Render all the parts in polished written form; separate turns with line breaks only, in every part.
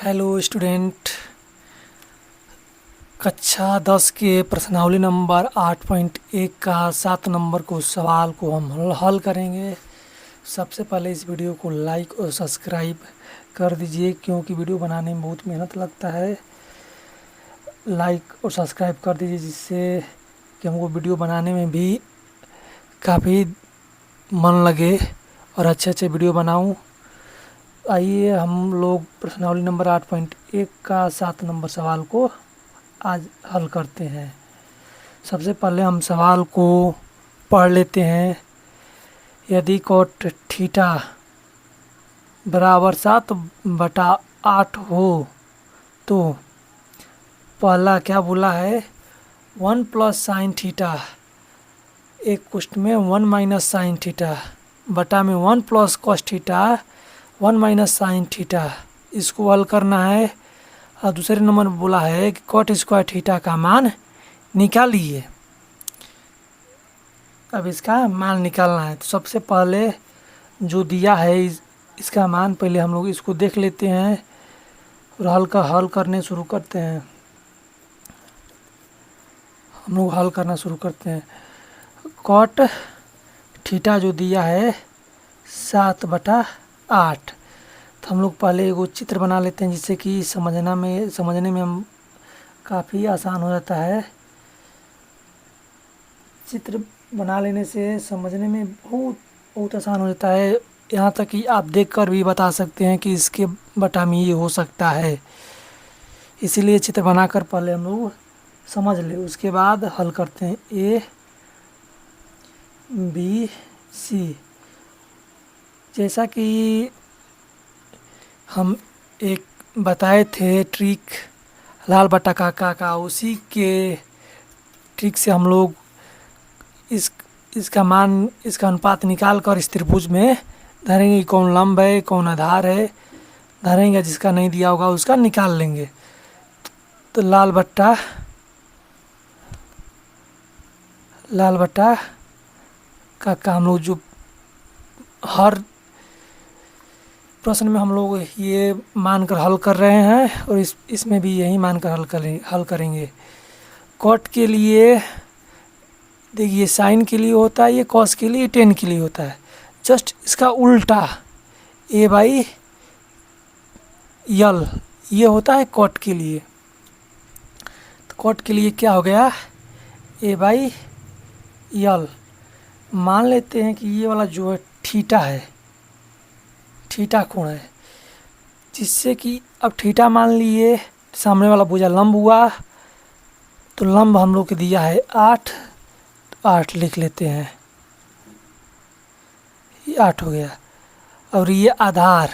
Hello student. कक्षा 10 के प्रश्नावली नंबर 8.1 का 7 नंबर को सवाल को हम हल करेंगे। सबसे पहले इस वीडियो को लाइक और सब्सक्राइब कर दीजिए, क्योंकि वीडियो बनाने में बहुत मेहनत लगता है। लाइक और सब्सक्राइब कर दीजिए, जिससे कि हमको वीडियो बनाने में भी काफ़ी मन लगे और अच्छे अच्छे वीडियो बनाऊं। आइए हम लोग प्रश्नावली नंबर 8.1 का 7 नंबर सवाल को आज हल करते हैं। सबसे पहले हम सवाल को पढ़ लेते हैं। यदि कोट थीटा बराबर 7/8 हो तो पहला क्या बोला है, 1 प्लस साइन थीटा, एक कुष्ठ में 1 माइनस साइन थीटा बटा में 1 plus cos theta 1 minus sine theta, इसको हल करना है। और दूसरे नंबर में बोला है कि कॉट स्क्वायर थीटा का मान निकालिए। अब इसका मान निकालना है, तो सबसे पहले जो दिया है इसका मान पहले हम लोग इसको देख लेते हैं और हल करने शुरू करते हैं। हम लोग हल करना शुरू करते हैं। कॉट थीटा जो दिया है 7/8, तो हम लोग पहले एगो चित्र बना लेते हैं, जिससे कि समझने में हम काफ़ी आसान हो जाता है। चित्र बना लेने से समझने में बहुत आसान हो जाता है। यहाँ तक कि आप देखकर भी बता सकते हैं कि इसके बटा में ये हो सकता है। इसीलिए चित्र बनाकर पहले हम लोग समझ ले, उसके बाद हल करते हैं। ए बी सी, जैसा कि हम एक बताए थे ट्रिक लाल बटा काका का, उसी के ट्रिक से हम लोग इसका अनुपात निकाल कर इस त्रिभुज में धरेंगे। कौन लंब है कौन आधार है धरेंगे, जिसका नहीं दिया होगा उसका निकाल लेंगे। तो लाल बट्टा काका हम लोग जो हर प्रश्न में हम लोग ये मानकर हल कर रहे हैं, और इसमें भी यही मानकर हल करेंगे। कॉट के लिए देखिए साइन के लिए होता है, ये कॉस के लिए टेन के लिए होता है। जस्ट इसका उल्टा A/L ये होता है कॉट के लिए। तो कॉट के लिए क्या हो गया, A/L। मान लेते हैं कि ये वाला जो है थीटा है, थीटा कोण है, जिससे कि अब थीटा मान लिए, सामने वाला भुजा लंब हुआ, तो लंब हम लोग को दिया है 8, तो 8 लिख लेते हैं, ये 8 हो गया। और ये आधार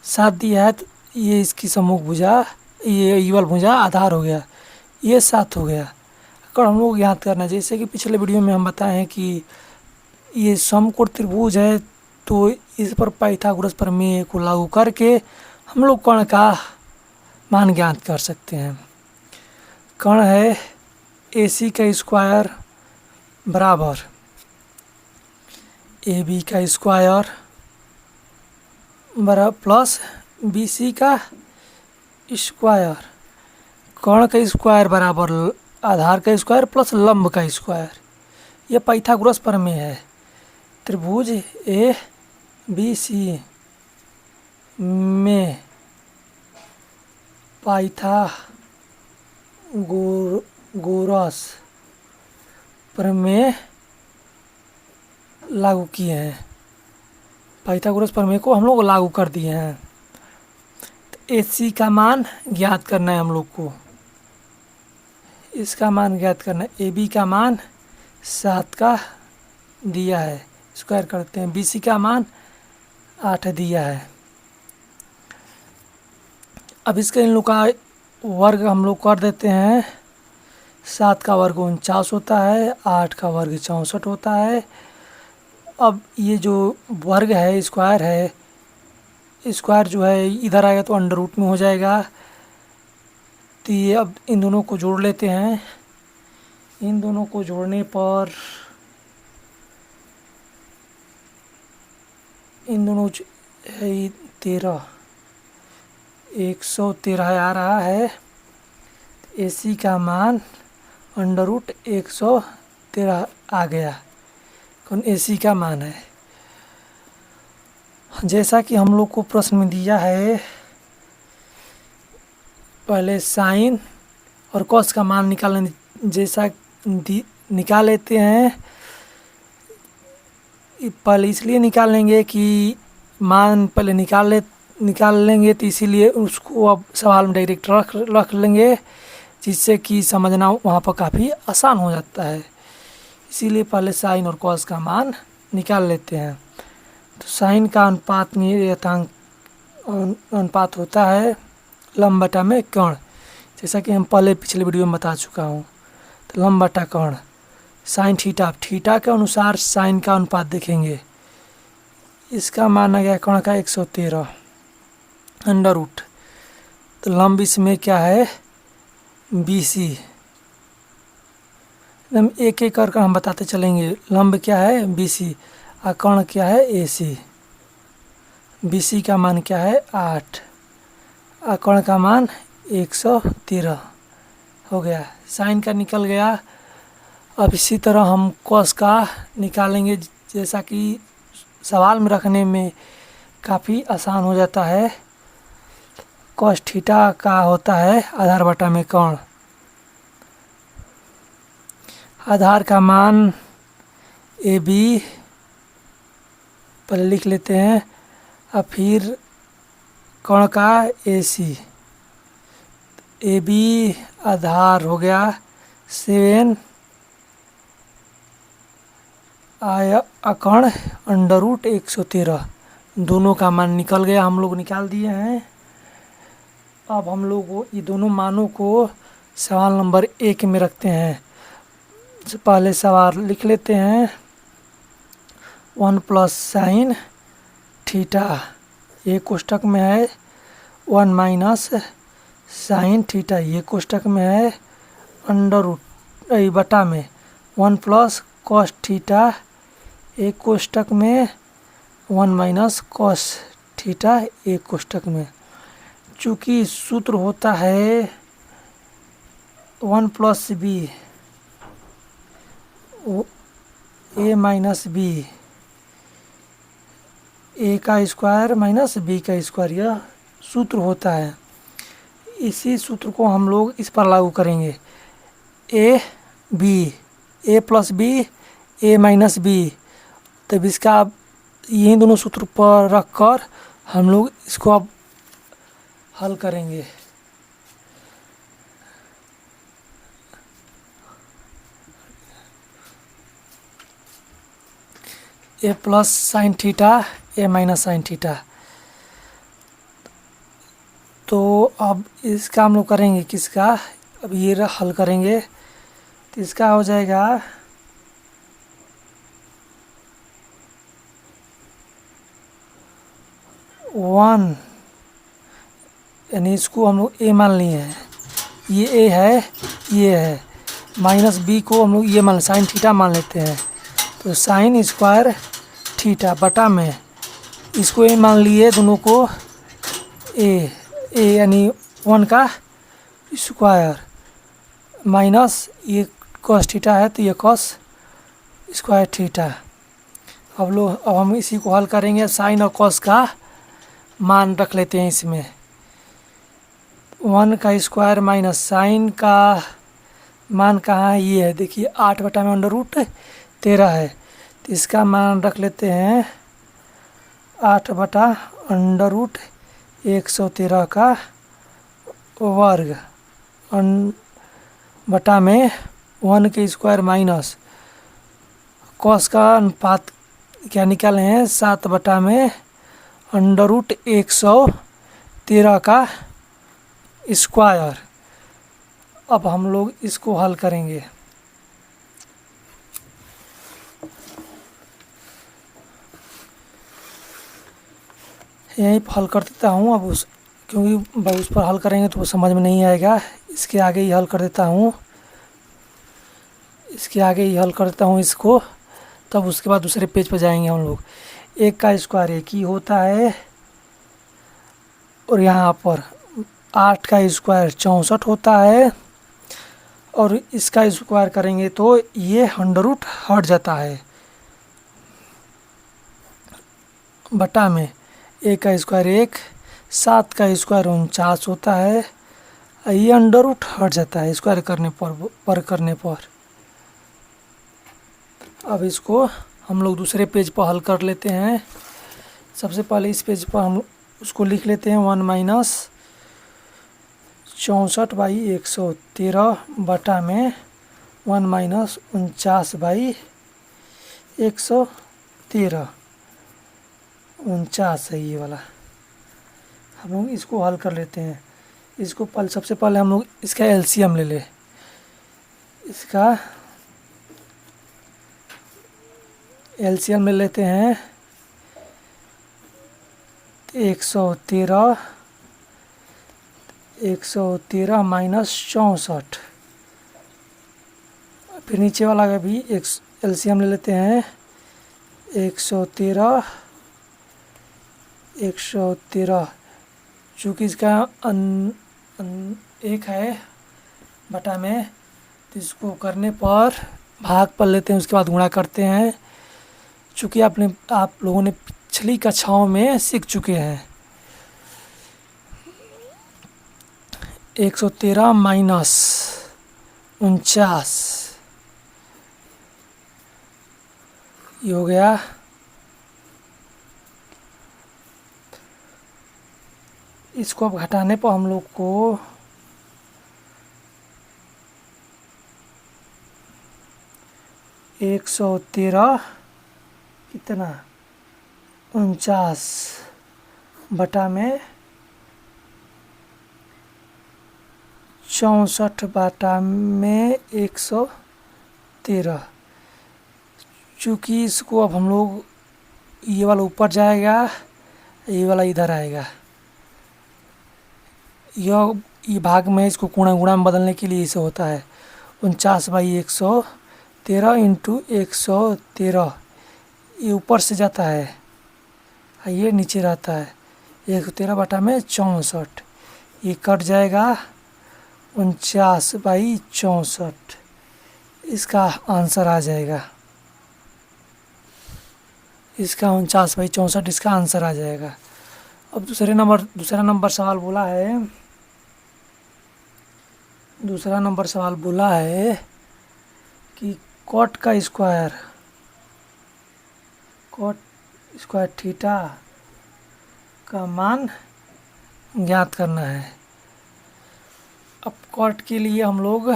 7 दिया है, तो ये इसकी सम्मुख भुजा, ये युगल भुजा आधार हो गया, ये 7 हो गया। अगर हम लोग याद करना, जैसे कि पिछले वीडियो में हम बताए हैं कि ये समकोण त्रिभुज है, तो इस पर पाइथागोरस प्रमेय को लागू करके हम लोग कर्ण का मान ज्ञात कर सकते हैं। कर्ण है AC का स्क्वायर बराबर AB का स्क्वायर बराबर प्लस BC का स्क्वायर। कर्ण का स्क्वायर बराबर आधार का स्क्वायर प्लस लंब का स्क्वायर। यह पाइथागोरस प्रमेय है। त्रिभुज ABC में पाइथागोरस प्रमेय लागू किए हैं। पाइथागोरस प्रमेय को हम लोग लागू कर दिए हैं। तो AC का मान ज्ञात करना है हम लोग को, इसका मान ज्ञात करना है। AB का मान 7 का दिया है, स्क्वायर करते हैं। BC का मान 8 दिया है। अब इसका इन लोग का वर्ग हम लोग कर देते हैं। 7 का वर्ग 49 होता है, 8 का वर्ग 64 होता है। अब ये जो वर्ग है, स्क्वायर है, स्क्वायर जो है इधर आएगा तो अंडर रूट में हो जाएगा। तो ये अब इन दोनों को जोड़ लेते हैं। इन दोनों को जोड़ने पर इन दोनों है 13, 113 आ रहा है। AC का मान √113 आ गया। कौन AC का मान है। जैसा कि हम लोग को प्रश्न में दिया है, पहले साइन और कॉस का मान निकालने जैसा निकाल लेते हैं। पहले इसलिए निकाल लेंगे कि मान पहले निकाल लेंगे, तो इसीलिए उसको अब सवाल में डायरेक्ट रख लेंगे, जिससे कि समझना वहाँ पर काफ़ी आसान हो जाता है। इसीलिए पहले साइन और कॉस का मान निकाल लेते हैं। तो साइन का अनुपात में अनुपात होता है लंब बटा में कर्ण, जैसा कि हम पहले पिछले वीडियो में बता चुका हूँ। तो लंब बटा कर्ण साइन थीटा, थीटा के अनुसार साइन का अनुपात देखेंगे। इसका मान आ गया कर्ण का 113 अंडर रूट। तो लंब इसमें क्या है BC। एकदम एक एक करके हम बताते चलेंगे। लंब क्या है BC और कर्ण क्या है AC। BC का मान क्या है 8 और कर्ण का मान 113 हो गया। साइन का निकल गया। अब इसी तरह हम कॉस का निकालेंगे, जैसा कि सवाल में रखने में काफ़ी आसान हो जाता है। कॉस थीटा का होता है आधार बटा में कर्ण। आधार का मान AB पहले लिख लेते हैं और फिर कर्ण का AC। AB आधार हो गया 7 कर्ण अंडर रूट 113। दोनों का मान निकल गया, हम लोग निकाल दिए हैं। अब हम लोग ये दोनों मानों को सवाल नंबर 1 में रखते हैं। पहले सवाल लिख लेते हैं 1 प्लस साइन थीटा, ये कोष्टक में है। 1 माइनस साइन थीटा, ये कोष्टक में है। अंडर रूट बटा में 1 प्लस कॉस थीटा, एक कोष्टक में। 1 माइनस कॉस थीटा, एक कोष्टक में। चूँकि सूत्र होता है 1 plus B A minus B, A का स्क्वायर माइनस B का स्क्वायर, यह सूत्र होता है। इसी सूत्र को हम लोग इस पर लागू करेंगे। A plus B A minus B. तब इसका यही दोनों सूत्र पर रखकर हम लोग इसको अब हल करेंगे। A plus sine theta A minus sine theta. तो अब इसका हम लोग करेंगे किसका, अब ये हल करेंगे तो इसका हो जाएगा 1, यानी इसको हम लोग A मान लिए हैं, ये A है, ये है। माइनस B को हम लोग ये मान साइन थीटा मान लेते हैं। तो साइन स्क्वायर थीटा बटा में इसको A मान लिए, दोनों को A यानी 1 का स्क्वायर माइनस ये कॉस थीटा है, तो ये कॉस स्क्वायर थीटा। अब हम इसी को हल करेंगे। साइन और कॉस का मान रख लेते हैं इसमें। 1 का स्क्वायर माइनस साइन का मान कहाँ है, ये है, देखिए 8 बटा में अंडर रूट 13 है। तो इसका मान रख लेते हैं 8 बटा अंडर रूट 113 का वर्ग बटा में 1 के स्क्वायर माइनस कॉस का अनुपात क्या निकाले हैं 7 बटा में अंडर रूट 113 का स्क्वायर। अब हम लोग इसको हल करेंगे। यहीं पर हल कर देता हूँ। अब क्योंकि उस पर हल करेंगे तो वो समझ में नहीं आएगा, इसके आगे ही हल कर देता हूँ। इसके आगे ही हल कर देता हूँ इसको, तब उसके बाद दूसरे पेज पर जाएंगे हम लोग। 1 का स्क्वायर 1 ही होता है, और यहाँ पर 8 का स्क्वायर 64 होता है, और इसका स्क्वायर करेंगे तो ये अंडर रूट हट जाता है बटा में। 1 का स्क्वायर 1, 7 का स्क्वायर 49 होता है, ये अंडर रूट हट जाता है स्क्वायर करने पर। अब इसको हम लोग दूसरे पेज पर हल कर लेते हैं। सबसे पहले इस पेज पर हम उसको लिख लेते हैं 1 माइनस 64/113 बटा में 1 माइनस 49/113। 49 है ये वाला। हम लोग इसको हल कर लेते हैं। इसको सबसे पहले हम लोग इसका एलसीएम ले ले। इसका एलसीएम ले लेते हैं। 113 माइनस 64। फिर नीचे वाला का भी एक एलसीएम ले लेते हैं। 113 चूँकि इसका एक है बटा में, तो इसको करने पर भाग पर लेते हैं, उसके बाद गुणा करते हैं। चूँकि आप लोगों ने पिछली कक्षाओं में सीख चुके हैं। 113 माइनस 49 ये हो गया। इसको अब घटाने पर हम लोग को 113 कितना 49 बटा में 64 बटा में 113। चूँकि इसको अब हम लोग ये वाला ऊपर जाएगा, ये वाला इधर आएगा। ये भाग में इसको गुणा में बदलने के लिए इसे होता है 49/113 इंटू 113। ये ऊपर से जाता है, ये नीचे रहता है 113 बटा में 64। ये कट जाएगा 49/64। इसका आंसर आ जाएगा। इसका 49/64 इसका आंसर आ जाएगा। अब दूसरा नंबर सवाल बोला है कि कॉट स्क्वायर थीटा का मान ज्ञात करना है। अब कॉट के लिए हम लोग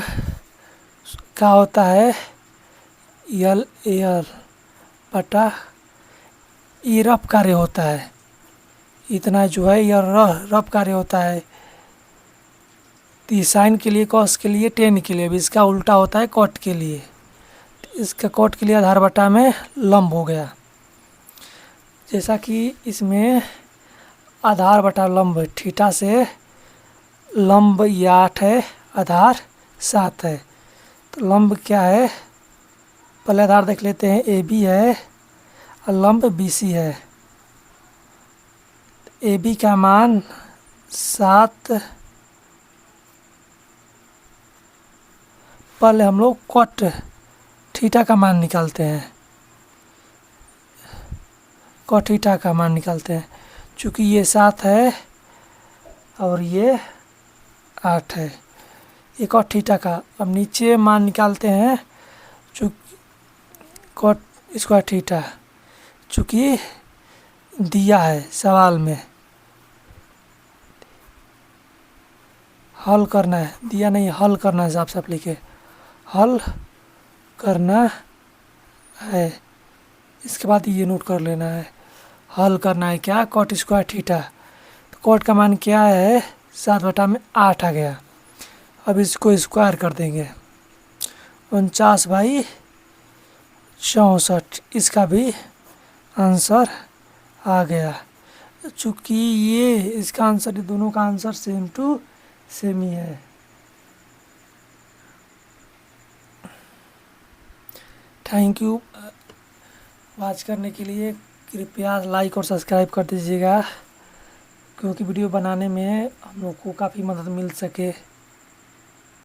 क्या होता है यल बटा ये रफ कार्य होता है। इतना जो है यह रफ कार्य होता है। साइन के लिए, कॉस के लिए, टेन के लिए भी इसका उल्टा होता है कॉट के लिए। इसका कॉट के लिए आधार बटा में लंब हो गया। जैसा कि इसमें आधार बटा लंब थीटा से लंब ये 8 है, आधार 7 है। तो लंब क्या है, पहले आधार देख लेते हैं। ए बी है और लंब बी सी है। ए बी का मान 7। पहले हम लोग कॉट थीटा का मान निकालते हैं। कॉट थीटा का मान निकालते हैं। चूँकि ये 7 है और ये 8 है, ये कॉट थीटा का। अब नीचे मान निकालते हैं चूँकि कॉट स्क्वायर थीटा, चूँकि दिया है सवाल में, हल करना है, दिया नहीं हल करना है। साफ साफ लिखे हल करना है। इसके बाद ये नोट कर लेना है, हल करना है क्या, कॉट स्क्वायर थीटा। तो कॉट का मान क्या है 7 बटा में 8 आ गया। अब इसको स्क्वायर कर देंगे 49/64। इसका भी आंसर आ गया। चूँकि ये इसका आंसर, दोनों का आंसर सेम टू सेम ही है। थैंक यू वॉच करने के लिए। कृपया लाइक और सब्सक्राइब कर दीजिएगा। क्योंकि वीडियो बनाने में हम लोग को काफ़ी मदद मिल सके।